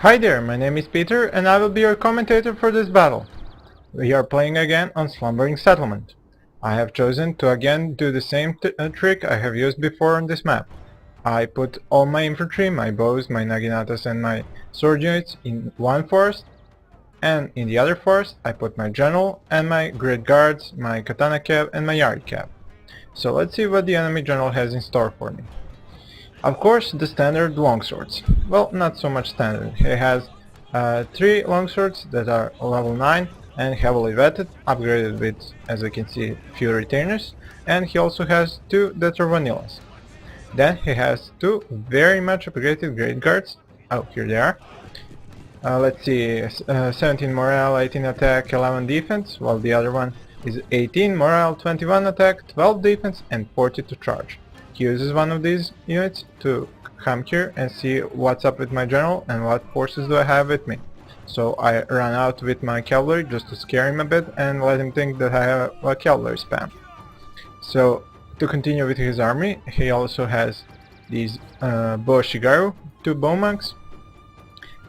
Hi there, my name is Peter and I will be your commentator for this battle. We are playing again on Slumbering Settlement. I have chosen to again do the same trick I have used before on this map. I put all my infantry, my bows, my naginatas and my sword units in one forest, and in the other forest I put my general and my grid guards, my katana cab and my yari cab. So let's see what the enemy general has in store for me. Of course, the standard longswords. Well, not so much standard. He has 3 longswords that are level 9 and heavily vetted, upgraded with, as we can see, few retainers, and he also has 2 that are vanillas. Then he has 2 very much upgraded great guards. Oh, here they are. Let's see, 17 morale, 18 attack, 11 defense, while the other one is 18 morale, 21 attack, 12 defense and 40 to charge. He uses one of these units to come here and see what's up with my general and what forces do I have with me. So I run out with my cavalry just to scare him a bit and let him think that I have a cavalry spam. So to continue with his army, he also has these bow shigaru, 2 bow monks,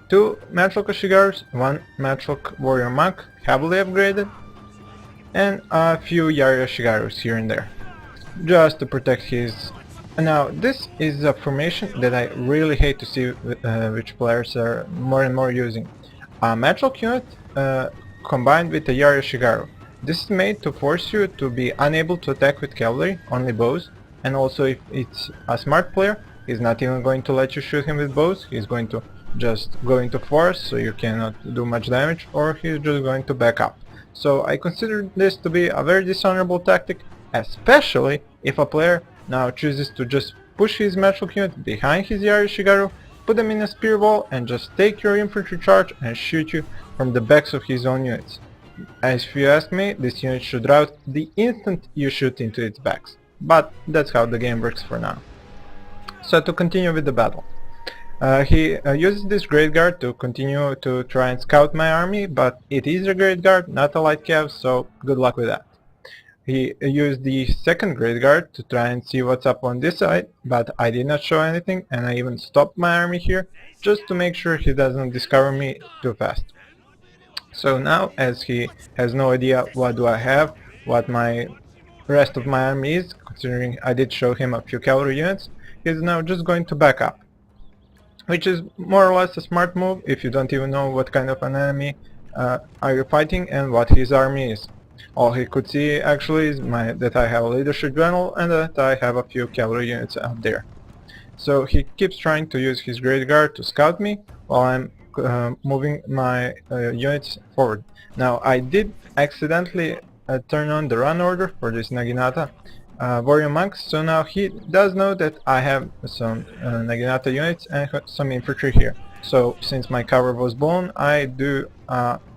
2 matchlock shigarus, 1 matchlock warrior monk, heavily upgraded, and a few yari shigarus here and there, just to protect his... Now this is a formation that I really hate to see which players are more and more using. A matchlock unit combined with a yari shigaru. This is made to force you to be unable to attack with cavalry, only bows, and also if it's a smart player, he's not even going to let you shoot him with bows, he's going to just go into force so you cannot do much damage, or he's just going to back up. So I consider this to be a very dishonorable tactic, especially if a player now chooses to just push his matchlock unit behind his yari shigaru, put them in a spear wall and just take your infantry charge and shoot you from the backs of his own units. As if you ask me, this unit should rout the instant you shoot into its backs, but that's how the game works for now. So to continue with the battle. He uses this Great Guard to continue to try and scout my army, but it is a Great Guard, not a light cav, so good luck with that. He used the second Great Guard to try and see what's up on this side, but I did not show anything and I even stopped my army here just to make sure he doesn't discover me too fast. So now, as he has no idea what do I have, what my rest of my army is, considering I did show him a few cavalry units, he's now just going to back up. Which is more or less a smart move if you don't even know what kind of an enemy are you fighting and what his army is. All he could see actually is that I have a leadership general and that I have a few cavalry units out there. So he keeps trying to use his Great Guard to scout me while I'm moving my units forward. Now I did accidentally turn on the run order for this Naginata warrior monks, so now he does know that I have some Naginata units and some infantry here. So since my cover was blown, I do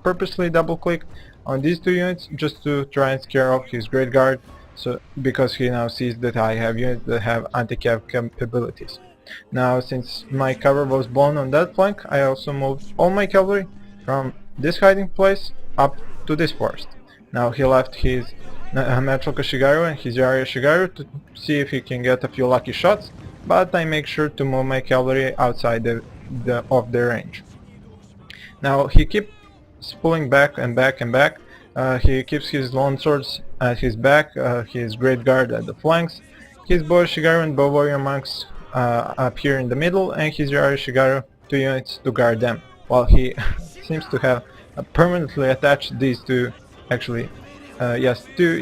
purposely double click on these 2 units just to try and scare off his Great Guard, so because he now sees that I have units that have anti-cav capabilities. Now since my cover was blown on that flank, I also moved all my cavalry from this hiding place up to this forest. Now he left his matchlock shigaru and his yari shigaru to see if he can get a few lucky shots, but I make sure to move my cavalry outside of their range. Now he keeps pulling back and back and back. He keeps his long swords at his back, his Great Guard at the flanks, his bow shigaru and bow warrior monks up here in the middle, and his yari shigaru 2 units to guard them, while he seems to have permanently attached these 2, actually 2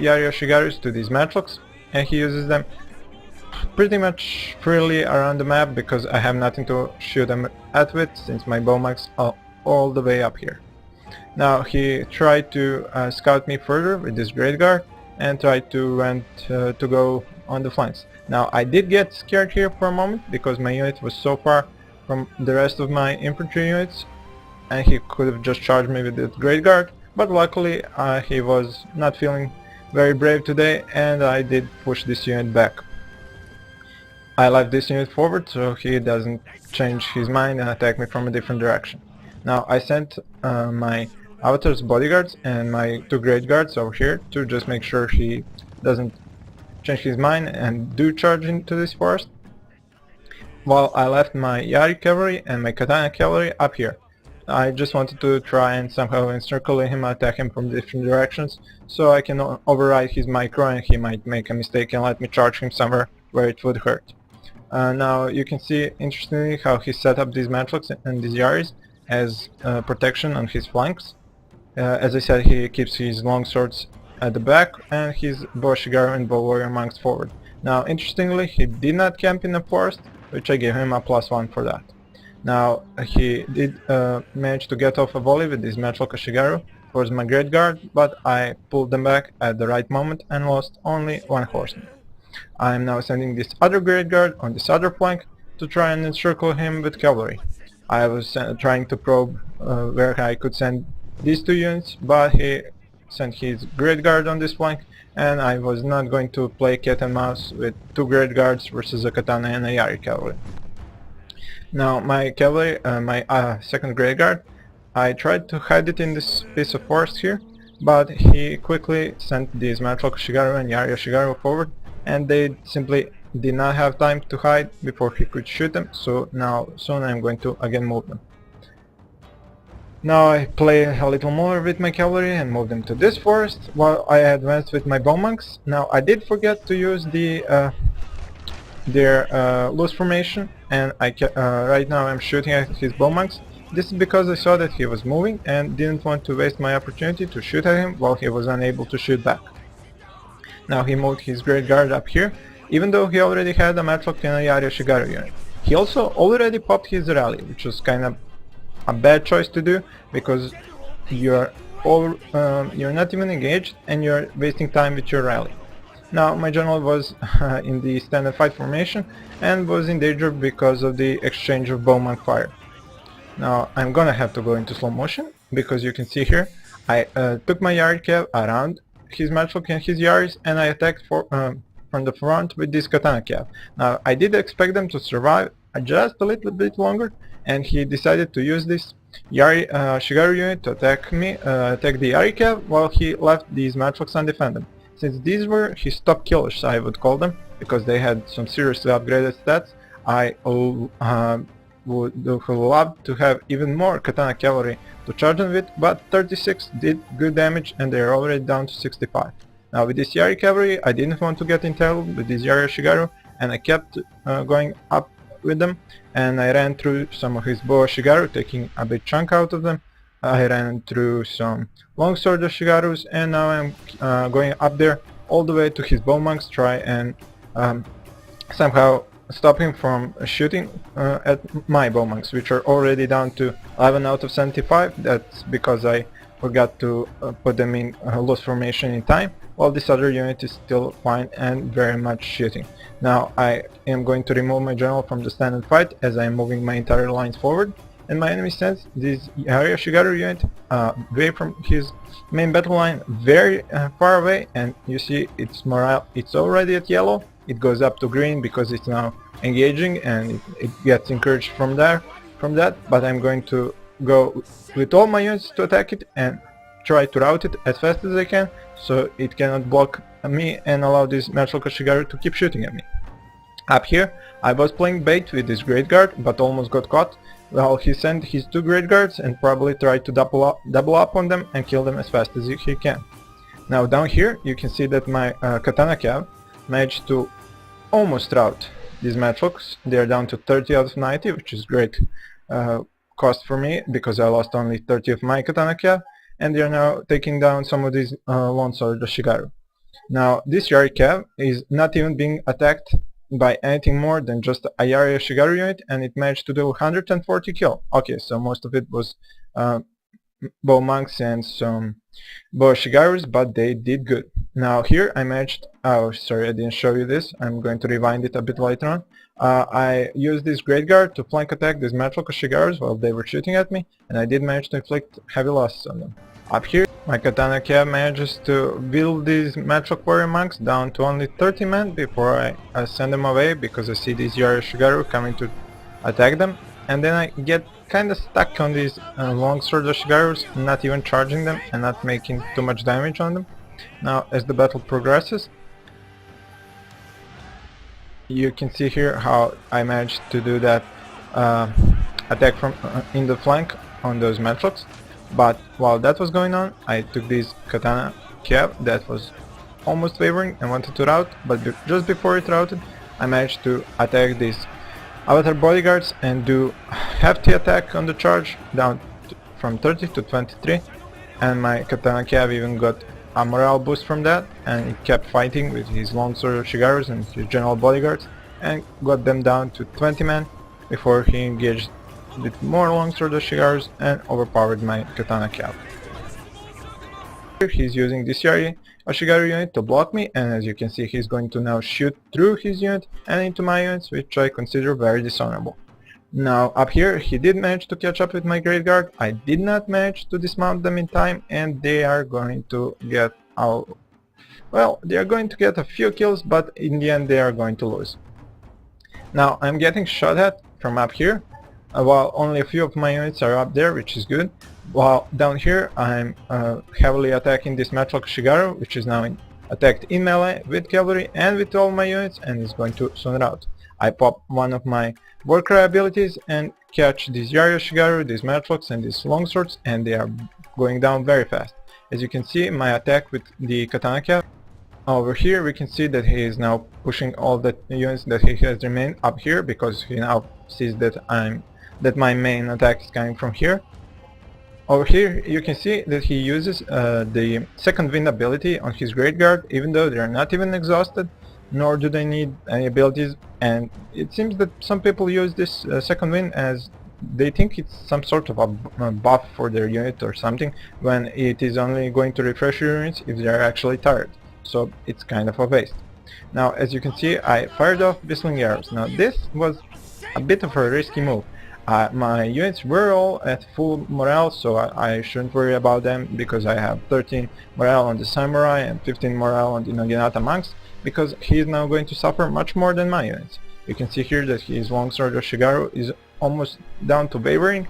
yari shigarus to these matchlocks, and he uses them pretty much freely around the map because I have nothing to shoot them at with, since my bow monks are all the way up here. Now he tried to scout me further with this Great Guard and tried to go on the flanks. Now I did get scared here for a moment because my unit was so far from the rest of my infantry units and he could have just charged me with the Great Guard, but luckily he was not feeling very brave today and I did push this unit back. I left this unit forward so he doesn't change his mind and attack me from a different direction. Now I sent my Avatar's bodyguards and my 2 Great Guards over here to just make sure he doesn't change his mind and do charge into this forest, while I left my Yari cavalry and my Katana cavalry up here. I just wanted to try and somehow encircle him, attack him from different directions, so I can override his micro and he might make a mistake and let me charge him somewhere where it would hurt. Now you can see, interestingly, how he set up these matlocks and these yaris as protection on his flanks. As I said, he keeps his long swords at the back and his bow shigaru and bow warrior monks forward. Now interestingly, he did not camp in the forest, which I gave him a +1 for that. Now he did manage to get off a volley with his matlock shigaru towards my great guard, but I pulled them back at the right moment and lost only one horseman. I am now sending this other great guard on this other flank to try and encircle him with cavalry. I was trying to probe where I could send these two units, but he sent his great guard on this flank, and I was not going to play cat and mouse with two great guards versus a katana and a yari cavalry. Now my cavalry, my second great guard, I tried to hide it in this piece of forest here, but he quickly sent these matlock shigaru and yari shigaru forward, and they simply did not have time to hide before he could shoot them, so now soon I'm going to again move them. Now I play a little more with my cavalry and move them to this forest while I advanced with my bow monks. Now I did forget to use their loose formation, and right now I'm shooting at his bow monks. This is because I saw that he was moving and didn't want to waste my opportunity to shoot at him while he was unable to shoot back. Now he moved his great guard up here, even though he already had a matlock and a yari shigaru unit. He also already popped his rally, which was kind of a bad choice to do, because you're not even engaged and you're wasting time with your rally. Now my general was in the standard fight formation and was in danger because of the exchange of bowman fire. Now I'm gonna have to go into slow motion, because you can see here I took my yari cav around his matlock and his yaris, and I attacked from the front with this katana cav. Now I did expect them to survive just a little bit longer, and he decided to use this yari shigaru unit to attack the yari cav, while he left these matlocks undefended. Since these were his top killers, I would call them, because they had some seriously upgraded stats, I would love to have even more katana cavalry to charge them with, but 36 did good damage and they are already down to 65. Now with this yari cavalry, I didn't want to get entangled with this yari shigaru, and I kept going up with them, and I ran through some of his bow shigaru, taking a big chunk out of them. I ran through some longsword shigarus, and now I'm going up there all the way to his bow monks, try and somehow stop him from shooting at my bow monks, which are already down to 11 out of 75. That's because I forgot to put them in loose formation in time, while this other unit is still fine and very much shooting. Now I am going to remove my general from the standard fight as I am moving my entire lines forward, and my enemy sends this area shigaru unit away from his main battle line, very far away, and you see its morale, it's already at yellow. It goes up to green because it's now engaging, and it gets encouraged from that, but I'm going to go with all my units to attack it and try to route it as fast as I can, so it cannot block me and allow this matlock shigaru to keep shooting at me. Up here I was playing bait with this great guard, but almost got caught. Well, he sent his two great guards and probably tried to double up on them and kill them as fast as he can. Now down here you can see that my katana cav managed to almost rout these matlocks. They are down to 30 out of 90, which is great cost for me, because I lost only 30 of my katana cav, and they are now taking down some of these longsword shigaru. Now this yari cav is not even being attacked by anything more than just a yari shigaru unit, and it managed to do 140 kill. Okay, so most of it was bow monks and some bow shigarus, but they did good. Now here I managed, oh sorry, I didn't show you this, I'm going to rewind it a bit later on. I used this great guard to flank attack these matlock shigarus while they were shooting at me, and I did manage to inflict heavy losses on them. Up here my katana cav manages to whittle these matlock warrior monks down to only 30 men before I send them away, because I see these yari shigaru coming to attack them, and then I get kinda stuck on these longsword shigarus, not even charging them and not making too much damage on them. Now as the battle progresses, you can see here how I managed to do that attack from in the flank on those metrics. But while that was going on, I took this katana cab that was almost wavering and wanted to rout, but just before it routed, I managed to attack these Avatar bodyguards and do hefty attack on the charge down from 30 to 23, and my katana cab even got a morale boost from that, and he kept fighting with his longsword Shigarus and his general bodyguards and got them down to 20 men before he engaged with more longsword Shigarus and overpowered my katana cab. Here he's using this Ashigaru unit to block me, and as you can see he's going to now shoot through his unit and into my units, which I consider very dishonorable. Now up here he did manage to catch up with my Great Guard. I did not manage to dismount them in time, and they are going to get they are going to get a few kills, but in the end they are going to lose. Now I'm getting shot at from up here, while only a few of my units are up there, which is good. While down here I'm heavily attacking this Matchlock Shigaru, which is now attacked in melee with cavalry and with all my units, and is going to soon rout. I pop one of my Warcry abilities and catch these Yario Shigaru, these Matchlocks and these longswords, and they are going down very fast. As you can see, my attack with the katana cap. Over here we can see that he is now pushing all the units that he has remained up here, because he now sees that my main attack is coming from here. Over here you can see that he uses the second wind ability on his Great Guard, even though they are not even exhausted, nor do they need any abilities, and it seems that some people use this second wind as they think it's some sort of a buff for their unit or something, when it is only going to refresh your units if they are actually tired, so it's kind of a waste. Now as you can see, I fired off whistling arrows. Now this was a bit of a risky move. My units were all at full morale, so I shouldn't worry about them, because I have 13 morale on the samurai and 15 morale on the Naginata monks, because he is now going to suffer much more than my units. You can see here that his longsword Shigaru is almost down to wavering,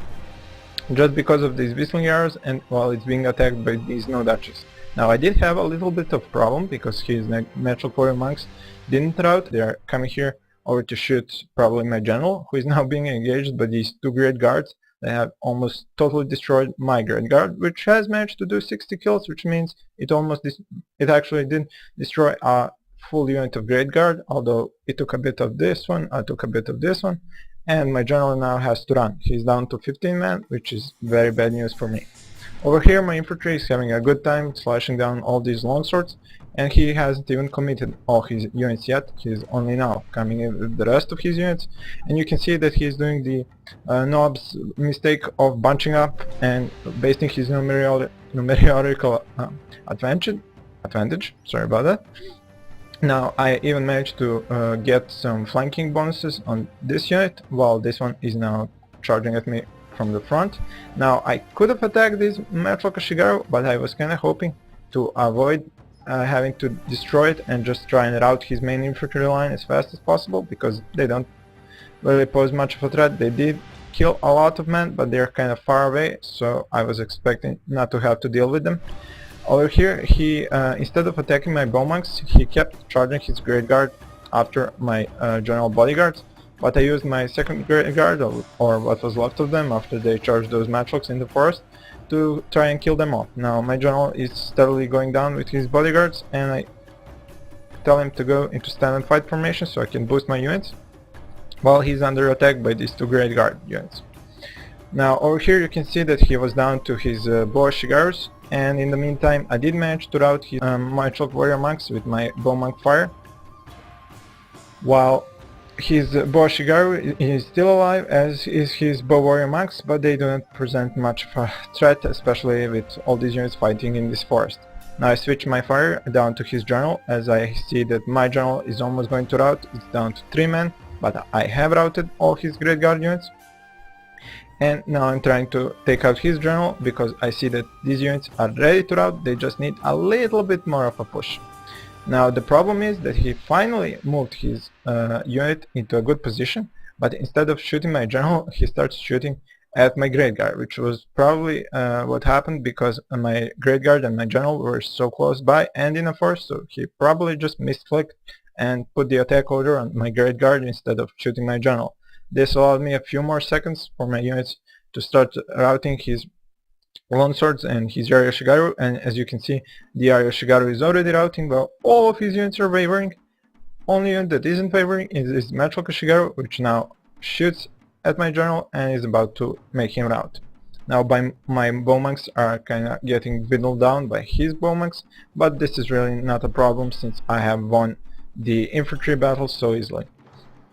just because of these whistling arrows, and while it's being attacked by these no Dutches. Now I did have a little bit of problem, because his natural warrior monks didn't rout. They are coming here over to shoot probably my general, who is now being engaged by these two Great Guards. They have almost totally destroyed my Great Guard, which has managed to do 60 kills, which means it actually did destroy a full unit of Great Guard, although it took a bit of this one, I took a bit of this one, and my general now has to run. He's down to 15 men, which is very bad news for me. Over here my infantry is having a good time slashing down all these longswords, and he hasn't even committed all his units yet. He's only now coming in with the rest of his units, and you can see that he's doing the nob's mistake of bunching up and basing his numerical advantage. Sorry about that. Now I even managed to get some flanking bonuses on this unit, while this one is now charging at me from the front. Now I could have attacked this Matchlock Shigaru, but I was kinda hoping to avoid having to destroy it and just try and rout his main infantry line as fast as possible, because they don't really pose much of a threat. They did kill a lot of men, but they're kind of far away, so I was expecting not to have to deal with them. Over here he, instead of attacking my bowmonks, he kept charging his Great Guard after my general bodyguards, but I used my second Great Guard, or what was left of them after they charged those matchlocks in the forest, to try and kill them off. Now my general is steadily going down with his bodyguards, and I tell him to go into stand and fight formation so I can boost my units, while he's under attack by these two Great Guard units. Now over here you can see that he was down to his bow Shigarus, and in the meantime I did manage to rout his Matchlock warrior monks with my bow monk fire, while his bow Shigaru is still alive, as is his bow warrior monks, but they do not present much of a threat, especially with all these units fighting in this forest. Now I switch my fire down to his general, as I see that my general is almost going to rout. It's down to 3 men, but I have routed all his Great Guard units. And now I'm trying to take out his general, because I see that these units are ready to rout, they just need a little bit more of a push. Now the problem is that he finally moved his unit into a good position, but instead of shooting my general, he starts shooting at my Great Guard, which was probably what happened because my Great Guard and my general were so close by and in a forest, so he probably just misclicked and put the attack order on my Great Guard instead of shooting my general. This allowed me a few more seconds for my units to start routing his longswords and his Yoshigaru, and as you can see, the Yoshigaru is already routing while all of his units are wavering. Only unit that isn't wavering is his Metal Kushigaru, which now shoots at my general and is about to make him rout. Now my bowmonks are kinda getting whittled down by his bowmonks, but this is really not a problem since I have won the infantry battle so easily.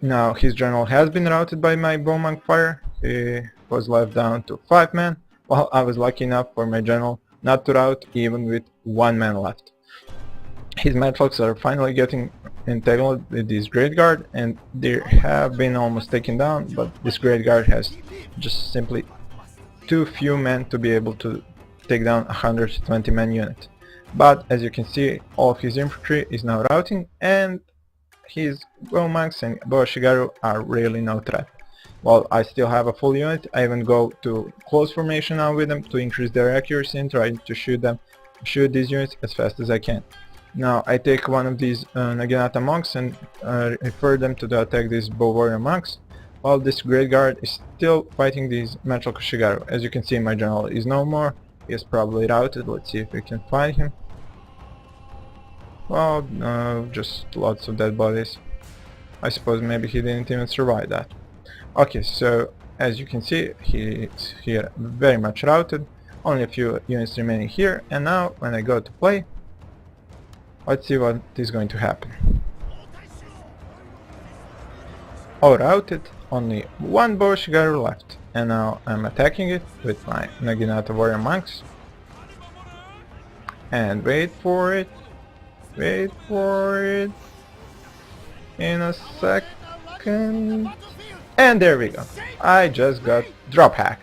Now his general has been routed by my bowmonk fire. He was left down to 5 men, while I was lucky enough for my general not to rout even with 1 man left. His Madfolks are finally getting entangled with this Great Guard, and they have been almost taken down, but this Great Guard has just simply too few men to be able to take down a 120 man unit. But as you can see, all of his infantry is now routing, and his bowmonks and Boshigaru are really no threat. While I still have a full unit, I even go to close formation now with them to increase their accuracy and try to shoot these units as fast as I can. Now I take one of these Naginata monks and refer them to attack these bow warrior monks, while this Great Guard is still fighting these Metal Kushigaru. As you can see, my general is no more. He is probably routed. Let's see if we can find him. Well, no, just lots of dead bodies. I suppose maybe he didn't even survive that. Okay, so as you can see, he's here very much routed. Only a few units remaining here, and now when I go to play, let's see what is going to happen. All routed, only 1 Boshigaru left, and now I'm attacking it with my Naginata warrior monks. And wait for it, in a second, and there we go. I just got drop hack.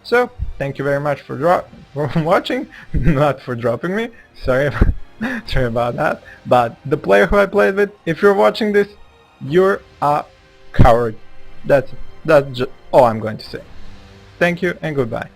So thank you very much for watching, not for dropping me. Sorry about that. But the player who I played with, if you're watching this, you're a coward. That's just all I'm going to say. Thank you and goodbye.